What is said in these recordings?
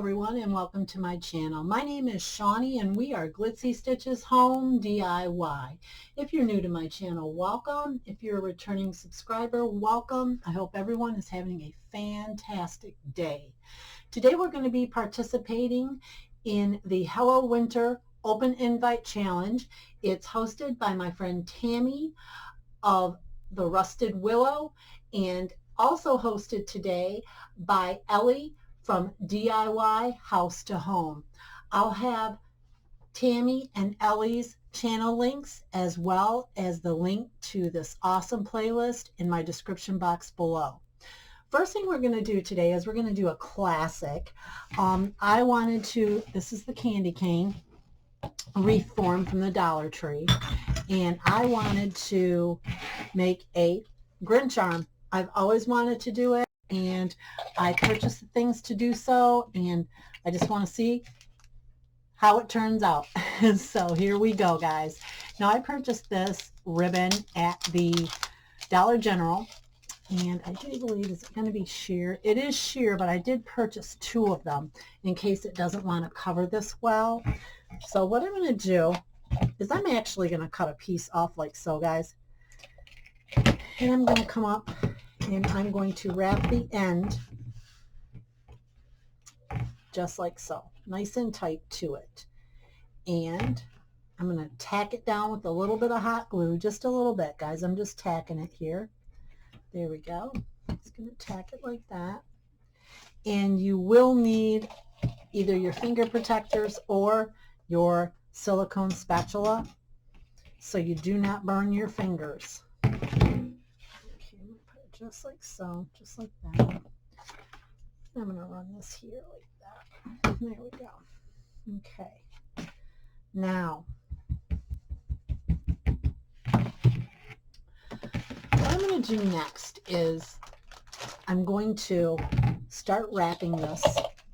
everyone, and welcome to my channel. My name is Shawnee and we are Glitzy Stitches Home DIY. If you're new to my channel, welcome. If you're a returning subscriber, welcome. I hope everyone is having a fantastic day. Today we're going to be participating in the Hello Winter Open Invite Challenge. It's hosted by my friend Tammy of the Rusted Willow and also hosted today by Ellie from DIY House to Home. I'll have Tammy and Ellie's channel links as well as the link to this awesome playlist in my description box below. First thing we're going to do today is we're going to do a classic. This is the candy cane wreath form from the Dollar Tree, and I wanted to make a Grinch arm. I've always wanted to do it, and I purchased the things to do so, and I just want to see how it turns out. So here we go, guys. Now I purchased this ribbon at the Dollar General, and I do believe it's going to be sheer. It is sheer, but I did purchase 2 of them in case it doesn't want to cover this well. So what I'm going to do is I'm actually going to cut a piece off like so, guys. And I'm going to come up and I'm going to wrap the end just like so, nice and tight to it. And I'm going to tack it down with a little bit of hot glue, just a little bit, guys. I'm just tacking it here. There we go. It's going to tack it like that. And you will need either your finger protectors or your silicone spatula so you do not burn your fingers. Just like so, just like that. I'm going to run this here like that. There we go. Okay. Now, what I'm going to do next is I'm going to start wrapping this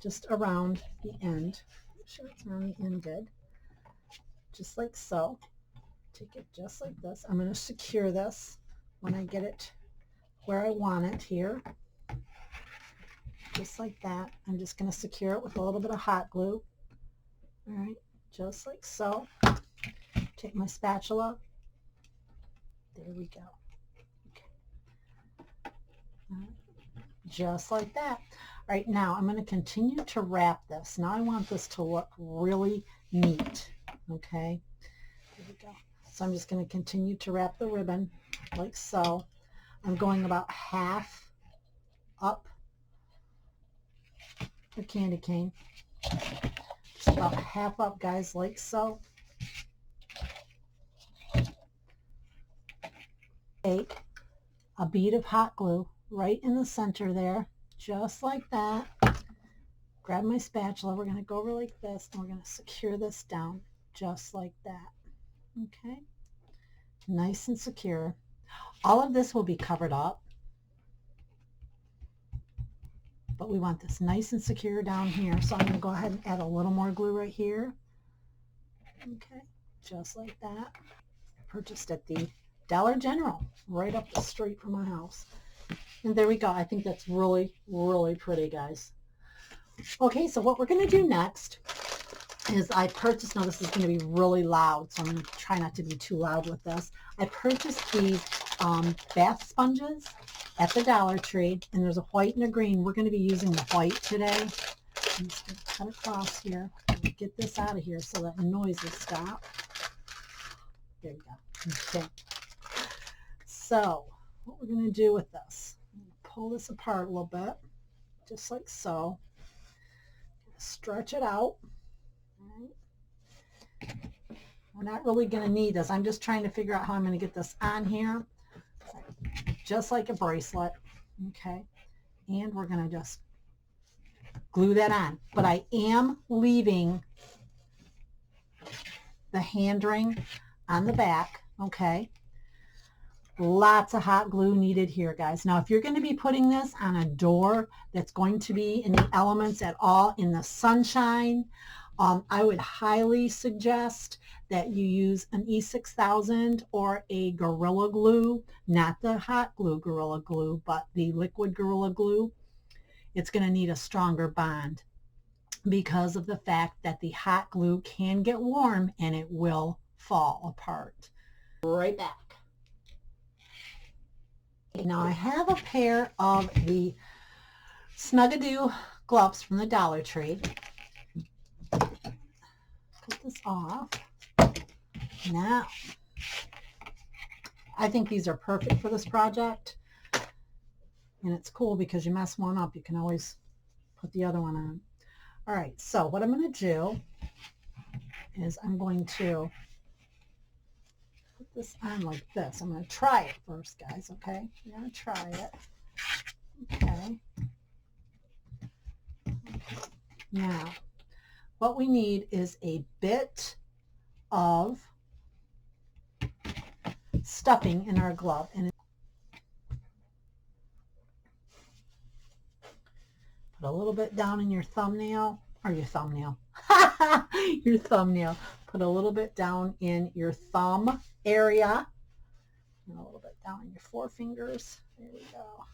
just around the end. Make sure it's around the end good. Just like so. Take it just like this. I'm going to secure this when I get it where I want it here, just like that. I'm just going to secure it with a little bit of hot glue. All right, just like so. Take my spatula. There we go. Okay. Just like that. All right, now I'm going to continue to wrap this. Now I want this to look really neat. Okay, there we go. So I'm just going to continue to wrap the ribbon like so. I'm going about half up the candy cane. Just about half up, guys, like so. Take a bead of hot glue right in the center there, just like that. Grab my spatula. We're going to go over like this, and we're going to secure this down just like that. Okay? Nice and secure. All of this will be covered up, but we want this nice and secure down here. So I'm going to go ahead and add a little more glue right here. Okay, just like that. Purchased at the Dollar General, right up the street from my house. And there we go. I think that's really, really pretty, guys. Okay, so what we're going to do next is I purchased, now this is going to be really loud, so I'm going to try not to be too loud with this. I purchased these bath sponges at the Dollar Tree, and there's a white and a green. We're going to be using the white today. I'm just going to cut across here. Get this out of here so that noise will stop. There you go. Okay. So what we're going to do with this, pull this apart a little bit, just like so. Stretch it out. We're not really going to need this. I'm just trying to figure out how I'm going to get this on here, just like a bracelet. Okay, and we're going to just glue that on. But I am leaving the hand ring on the back. Okay, lots of hot glue needed here, guys. Now, if you're going to be putting this on a door that's going to be in the elements at all, in the sunshine, I would highly suggest that you use an E6000 or a Gorilla Glue, not the hot glue Gorilla Glue, but the liquid Gorilla Glue. It's going to need a stronger bond. because of the fact that the hot glue can get warm and it will fall apart. Right back. Now I have a pair of the Snug-a-Doo gloves from the Dollar Tree. Cut this off. Now, I think these are perfect for this project. And it's cool because you mess one up, you can always put the other one on. All right, so what I'm going to do is I'm going to put this on like this. I'm going to try it first, guys, okay? You're going to try it. Okay. Now, what we need is a bit of stuffing in our glove. And put a little bit down in your thumbnail, or your thumbnail, your thumbnail. Put a little bit down in your thumb area, and a little bit down in your forefingers. There we go.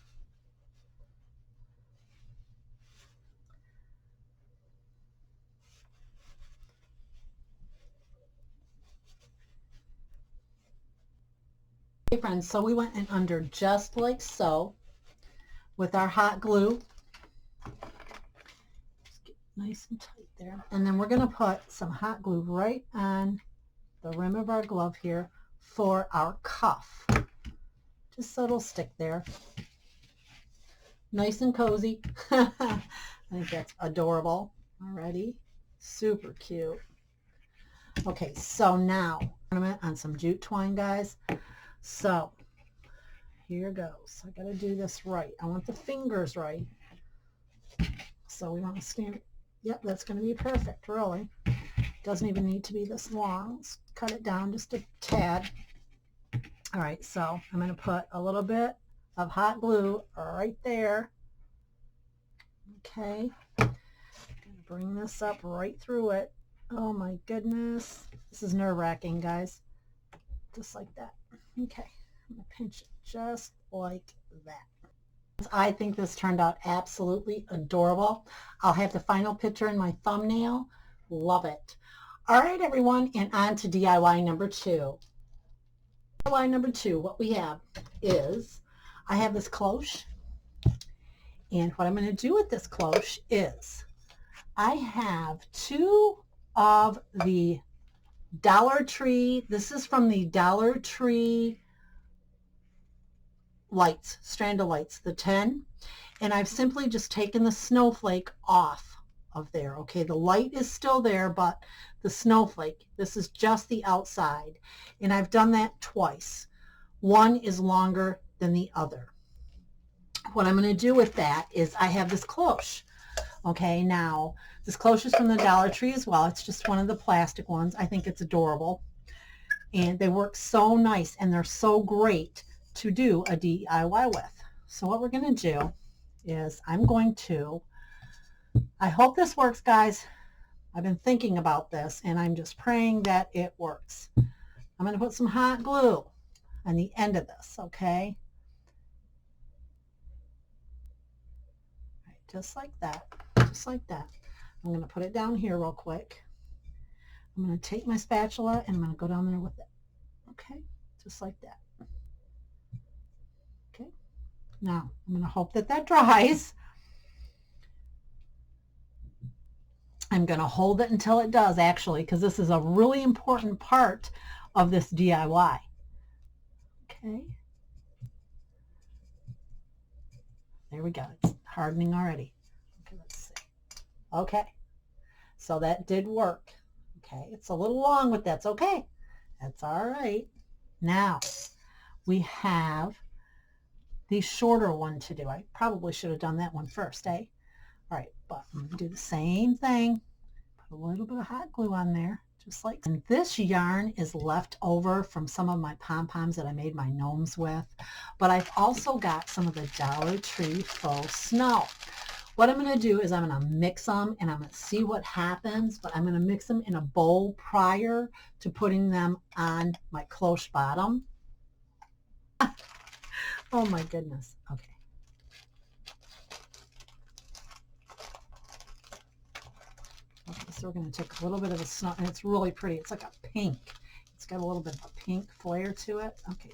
Okay, friends, so we went in under just like so with our hot glue. Just get nice and tight there. And then we're going to put some hot glue right on the rim of our glove here for our cuff, just so it'll stick there. Nice and cozy. I think that's adorable already. Super cute. Okay, so now ornament on some jute twine, guys. So here goes. I got to do this right. I want the fingers right. So we want to stand. Yep, that's going to be perfect, really. Doesn't even need to be this long. Let's cut it down just a tad. All right, so I'm going to put a little bit of hot glue right there. Okay. I'm going to bring this up right through it. Oh my goodness. This is nerve-wracking, guys. Just like that. Okay. I'm going to pinch it just like that. I think this turned out absolutely adorable. I'll have the final picture in my thumbnail. Love it. All right, everyone, and on to DIY number 2. DIY number 2, what we have is, I have this cloche, and what I'm going to do with this cloche is, I have 2 of the Dollar Tree, this is from the Dollar Tree lights, strand of lights, the 10, and I've simply just taken the snowflake off of there. Okay, the light is still there, but the snowflake, this is just the outside, and I've done that twice. One is longer than the other. What I'm going to do with that is I have this cloche. Okay, now this cloche is from the Dollar Tree as well. It's just one of the plastic ones. I think it's adorable, and they work so nice, and they're so great to do a DIY with. So what we're going to do is I'm going to, I hope this works, guys. I've been thinking about this, and I'm just praying that it works. I'm going to put some hot glue on the end of this, okay? Right, just like that, just like that. I'm going to put it down here real quick. I'm going to take my spatula, and I'm going to go down there with it, okay? Just like that. Okay, now I'm going to hope that that dries. I'm going to hold it until it does, actually, because this is a really important part of this DIY. Okay. There we go. It's hardening already. Okay, let's see. Okay. So that did work. Okay. It's a little long, but that's okay. That's all right. Now, we have the shorter one to do. I probably should have done that one first, eh? All right, but I'm going to do the same thing. Put a little bit of hot glue on there, just like. And this yarn is left over from some of my pom-poms that I made my gnomes with. But I've also got some of the Dollar Tree faux snow. What I'm going to do is I'm going to mix them, and I'm going to see what happens. But I'm going to mix them in a bowl prior to putting them on my cloche bottom. Oh my goodness. Okay. So we're going to take a little bit of a snow, and it's really pretty. It's like a pink. It's got a little bit of a pink flare to it. Okay.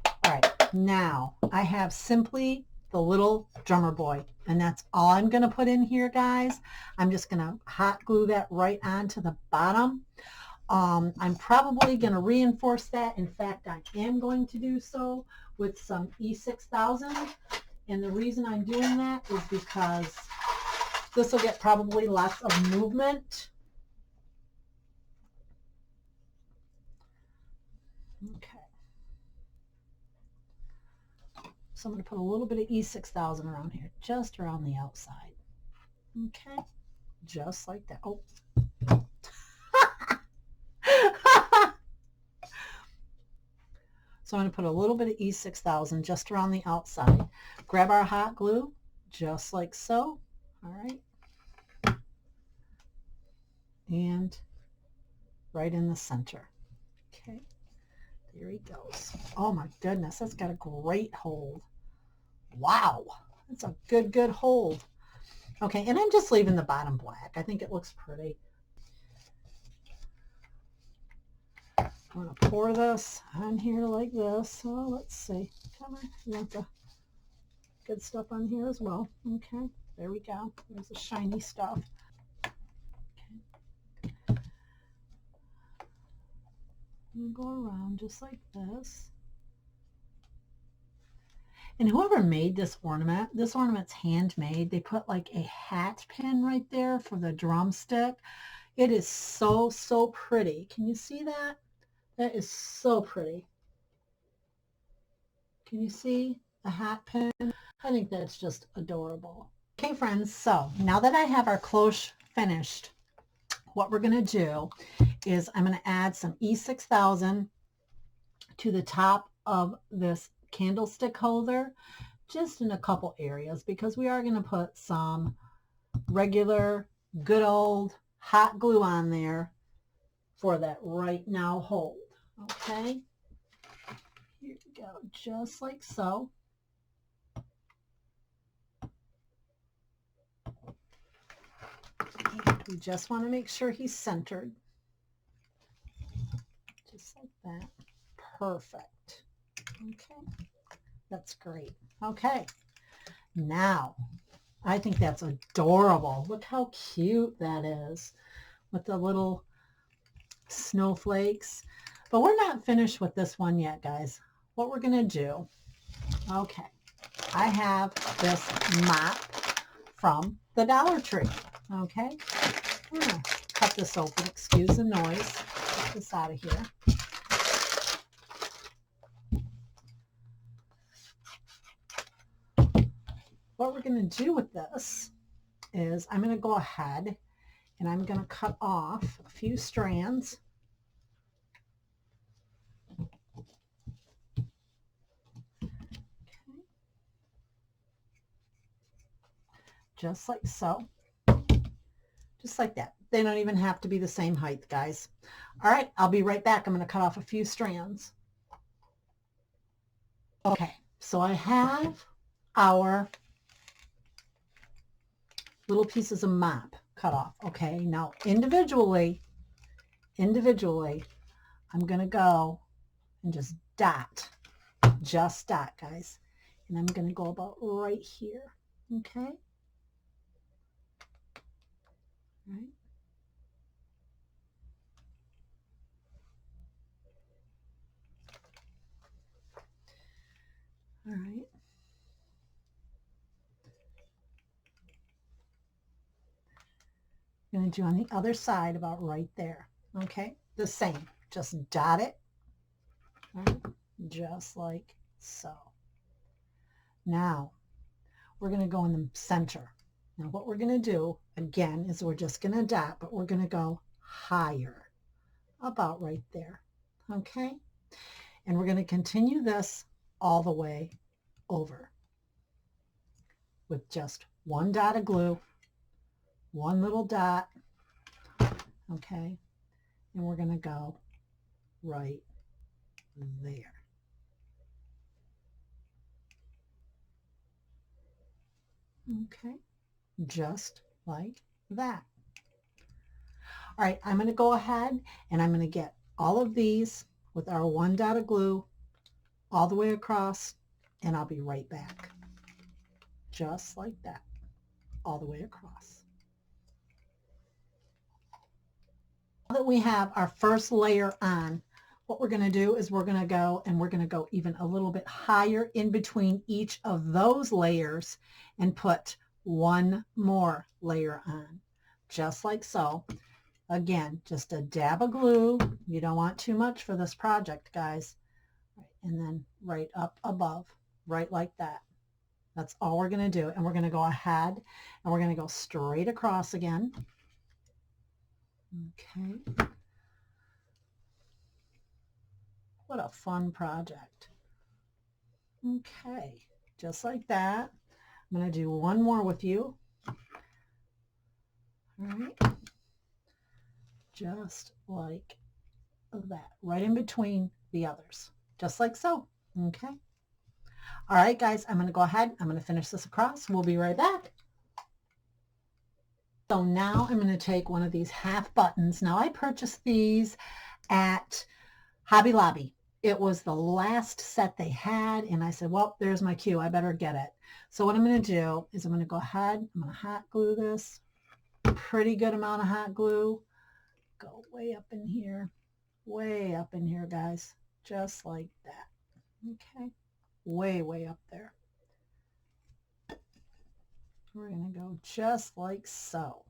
All right. Now I have simply the little drummer boy, and that's all I'm going to put in here, guys. I'm just going to hot glue that right onto the bottom. I'm probably going to reinforce that. In fact, I am going to do so with some E6000. And the reason I'm doing that is because this will get probably lots of movement. Okay. So I'm going to put a little bit of E6000 around here, just around the outside. Okay. Just like that. Oh. So I'm going to put a little bit of E6000 just around the outside. Grab our hot glue, just like so. All right. And right in the center. Okay. There he goes. Oh my goodness, that's got a great hold. Wow. That's a good hold. Okay, and I'm just leaving the bottom black. I think it looks pretty. I'm going to pour this on here like this. So let's see. Come on. You want the good stuff on here as well. Okay. There we go. There's the shiny stuff. Okay. I'm going to go around just like this. And whoever made this ornament's handmade. They put like a hat pin right there for the drumstick. It is so pretty. Can you see that? That is so pretty. Can you see the hat pin? I think that's just adorable. Okay, friends, so now that I have our cloche finished, what we're going to do is I'm going to add some E6000 to the top of this candlestick holder, just in a couple areas, because we are going to put some regular, good old hot glue on there for that right now hold. Okay, here we go, just like so. And we just want to make sure he's centered. Just like that. Perfect. Okay, that's great. Okay, now I think that's adorable. Look how cute that is with the little snowflakes. But we're not finished with this one yet, guys. What we're going to do, okay, I have this mop from the Dollar Tree. Okay, I'm going to cut this open. Excuse the noise. Get this out of here. What we're going to do with this is I'm going to go ahead and I'm going to cut off a few strands. Okay. Just like so. Just like that. They don't even have to be the same height, guys. All right, I'll be right back. I'm going to cut off a few strands. Okay, so I have our little pieces of mop cut off. Okay, now individually, I'm going to go and just dot, guys. And I'm going to go about right here. Okay. Right. All right. I'm going to do on the other side about right there. Okay, the same. Just dot it. Right? Just like so. Now, we're going to go in the center. Now, what we're going to do, again, is we're just going to dot, but we're going to go higher. About right there. Okay? And we're going to continue this all the way over with just one dot of glue, one little dot, okay, and we're going to go right there. Okay, just like that. All right, I'm going to go ahead and I'm going to get all of these with our 1 dot of glue all the way across, and I'll be right back. Just like that, all the way across. Now that we have our first layer on, what we're going to do is we're going to go even a little bit higher in between each of those layers and put one more layer on, just like so. Again, just a dab of glue. You don't want too much for this project, guys. And then right up above, right like that. That's all we're going to do. And we're going to go ahead and we're going to go straight across again. Okay. What a fun project. Okay, just like that. I'm going to do one more with you. All right. Just like that, right in between the others, just like so. Okay. All right, guys, I'm going to go ahead. I'm going to finish this across. We'll be right back. So now I'm going to take one of these half buttons. Now I purchased these at Hobby Lobby. It was the last set they had, and I said, well, there's my cue. I better get it. So what I'm going to do is I'm going to go ahead. I'm going to hot glue this. Pretty good amount of hot glue. Go way up in here, guys, just like that. Okay, way up there. We're going to go just like so.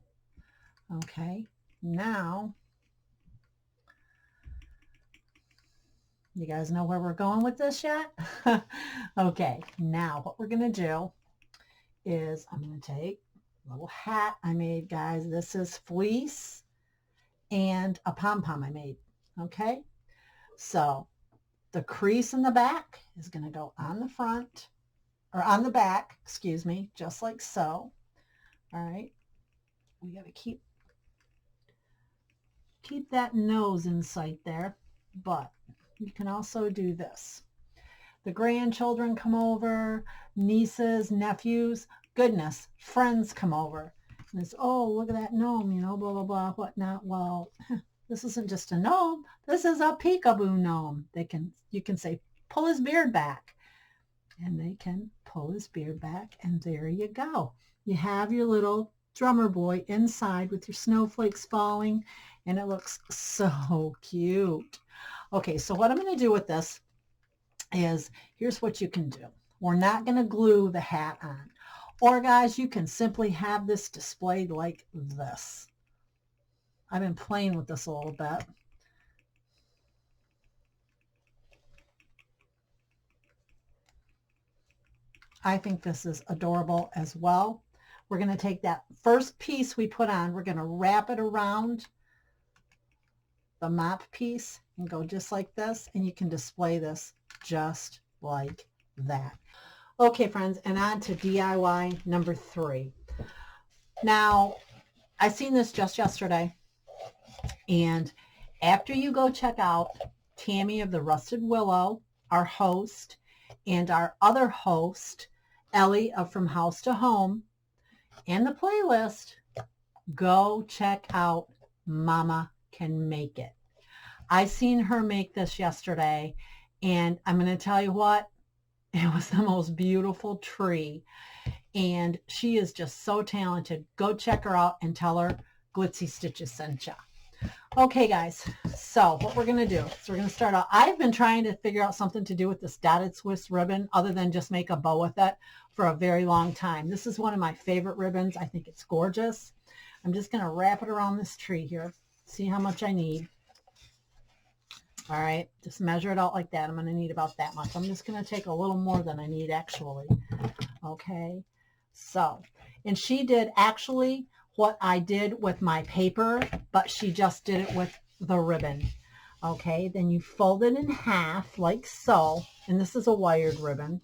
Okay, now you guys know where we're going with this yet? Okay, now what we're going to do is I'm going to take a little hat I made, guys. This is fleece and a pom-pom I made. Okay, so the crease in the back is going to go on the front, or on the back, excuse me, just like so. All right, we got to keep that nose in sight there, but you can also do this. The grandchildren come over, nieces, nephews, goodness, friends come over. And it's, oh, look at that gnome, you know, blah, blah, blah, whatnot. Well, this isn't just a gnome. This is a peekaboo gnome. You can say, pull his beard back. And they can pull his beard back, and there you go. You have your little drummer boy inside with your snowflakes falling, and it looks so cute. Okay, so what I'm going to do with this is, here's what you can do. We're not going to glue the hat on. Or guys, you can simply have this displayed like this. I've been playing with this a little bit. I think this is adorable as well. We're going to take that first piece we put on, we're going to wrap it around the mop piece and go just like this, and you can display this just like that. Okay, friends, and on to DIY number 3. Now, I seen this just yesterday, and after you go check out Tammy of the Rusted Willow, our host, and our other host, Ellie of From House to Home, and the playlist, go check out Mama Can Make It. I seen her make this yesterday, and I'm going to tell you what, it was the most beautiful tree, and she is just so talented. Go check her out and tell her Glitzy Stitches sent ya. Okay, guys, so what we're going to do is we're going to start out. I've been trying to figure out something to do with this dotted Swiss ribbon other than just make a bow with it for a very long time. This is one of my favorite ribbons. I think it's gorgeous. I'm just going to wrap it around this tree here. See how much I need. All right, just measure it out like that. I'm going to need about that much. I'm just going to take a little more than I need actually. Okay, so, and she did actually what I did with my paper, but she just did it with the ribbon. Okay, then you fold it in half like so, and this is a wired ribbon.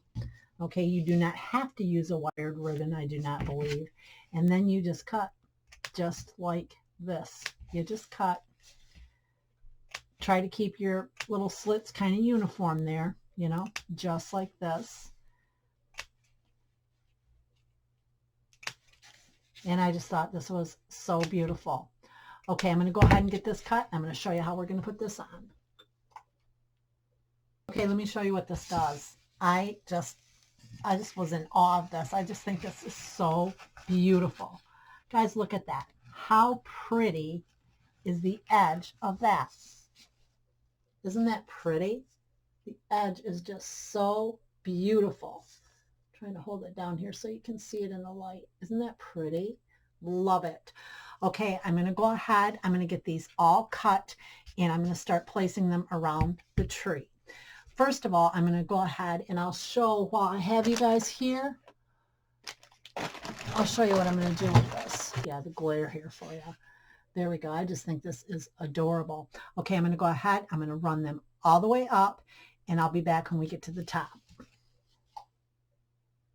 Okay, you do not have to use a wired ribbon, I do not believe. And then you just cut just like this. You just cut. Try to keep your little slits kind of uniform there, you know, just like this. And I just thought this was so beautiful. Okay, I'm going to go ahead and get this cut. I'm going to show you how we're going to put this on. Okay, let me show you what this does. I just was in awe of this. I just think this is so beautiful. Guys, look at that. How pretty is the edge of that? Isn't that pretty? The edge is just so beautiful. I'm trying to hold it down here so you can see it in the light. Isn't that pretty? Love it. Okay, I'm going to go ahead. I'm going to get these all cut, and I'm going to start placing them around the tree. First of all, I'm going to go ahead and I'll show, while I have you guys here, I'll show you what I'm going to do with this. Yeah, the glare here for you. There we go. I just think this is adorable. Okay, I'm going to go ahead. I'm going to run them all the way up, and I'll be back when we get to the top.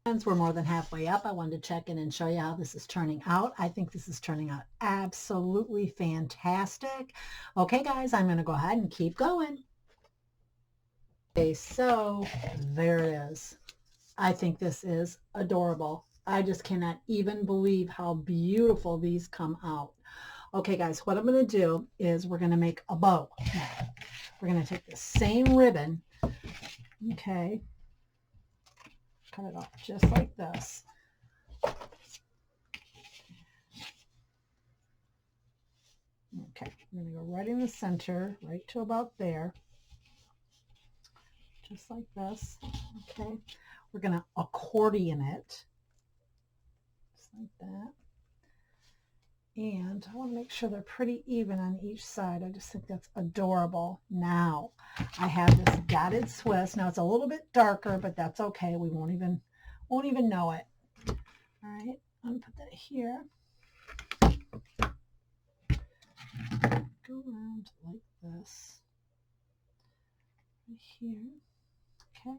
Since we're more than halfway up, I wanted to check in and show you how this is turning out. I think this is turning out absolutely fantastic. Okay, guys, I'm going to go ahead and keep going. Okay, so there it is. I think this is adorable. I just cannot even believe how beautiful these come out. Okay, guys, what I'm going to do is we're going to make a bow. We're going to take the same ribbon, okay, cut it off just like this. Okay, I'm going to go right in the center, right to about there. Just like this. Okay, we're going to accordion it, just like that. And I want to make sure they're pretty even on each side. I just think that's adorable. Now, I have this dotted Swiss. Now, it's a little bit darker, but that's okay. We won't even know it. All right, I'm going to put that here. Go around like this. Right here. Okay.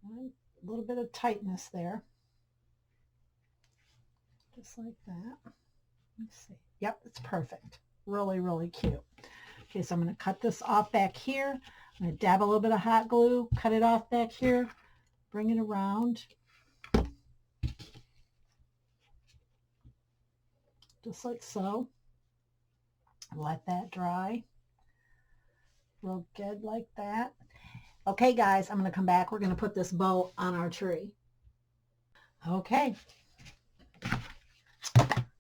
Right. A little bit of tightness there. Just like that. Let's see. Yep, it's perfect. Really, really cute. Okay, so I'm going to cut this off back here. I'm going to dab a little bit of hot glue, cut it off back here, bring it around. Just like so. Let that dry. Real good like that. Okay, guys, I'm going to come back. We're going to put this bow on our tree. Okay.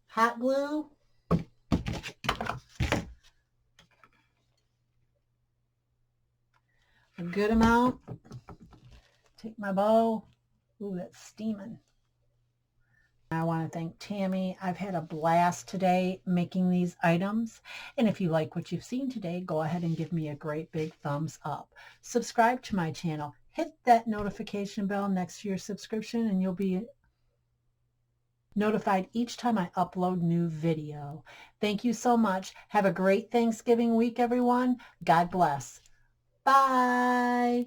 Hot glue. A good amount. Take my bow. Ooh, that's steaming. I want to thank Tammy. I've had a blast today making these items. And if you like what you've seen today, go ahead and give me a great big thumbs up. Subscribe to my channel. Hit that notification bell next to your subscription and you'll be notified each time I upload new video. Thank you so much. Have a great Thanksgiving week, everyone. God bless. Bye.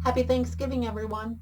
Happy Thanksgiving, everyone.